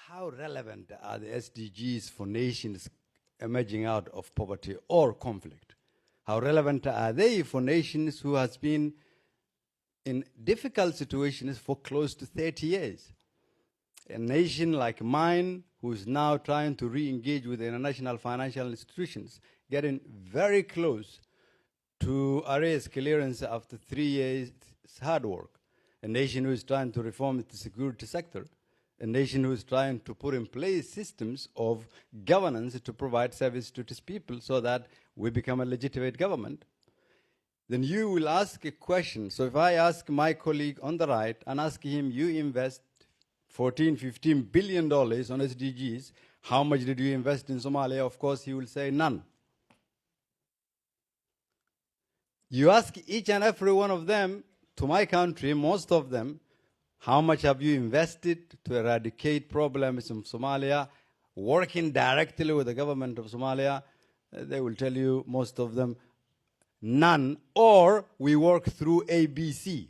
how relevant are the SDGs for nations emerging out of poverty or conflict? How relevant are they for nations who has been in difficult situations for close to 30 years? A nation like mine, who is now trying to re-engage with the international financial institutions, getting very close to arrest clearance after 3 years hard work. A nation who is trying to reform the security sector. A nation who is trying to put in place systems of governance to provide service to its people so that we become a legitimate government. Then you will ask a question. So if I ask my colleague on the right and ask him, you invest $14–15 billion on SDGs, how much did you invest in Somalia? Of course, he will say none. You ask each and every one of them, to my country, most of them, how much have you invested to eradicate problems in Somalia, working directly with the government of Somalia? They will tell you, most of them, none, or we work through ABC.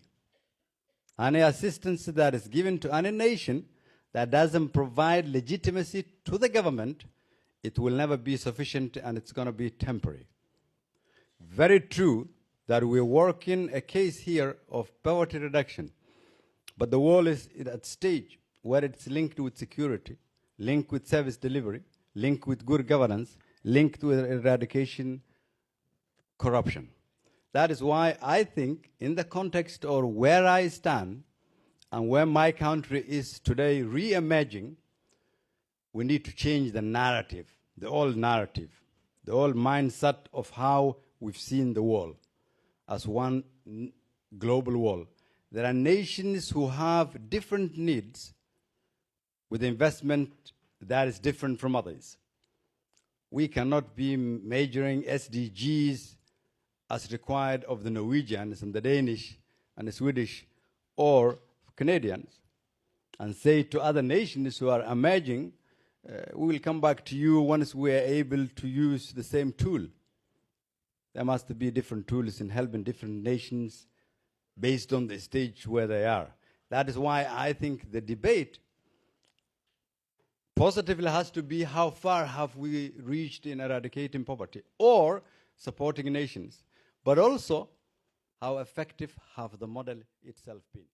Any assistance that is given to any nation that doesn't provide legitimacy to the government, it will never be sufficient and it's going to be temporary. Very true that we're working a case here of poverty reduction, but the world is at a stage where it's linked with security, linked with service delivery, linked with good governance, linked with eradication corruption. That is why I think in the context of where I stand and where my country is today re-emerging, we need to change the narrative, the old mindset of how we've seen the world as one global world. There are nations who have different needs with investment that is different from others. We cannot be measuring SDGs as required of the Norwegians and the Danish and the Swedish or Canadians and say to other nations who are emerging, we will come back to you once we are able to use the same tool. There must be different tools in helping different nations based on the stage where they are. That is why I think the debate positively has to be how far have we reached in eradicating poverty or supporting nations, but also how effective have the model itself been.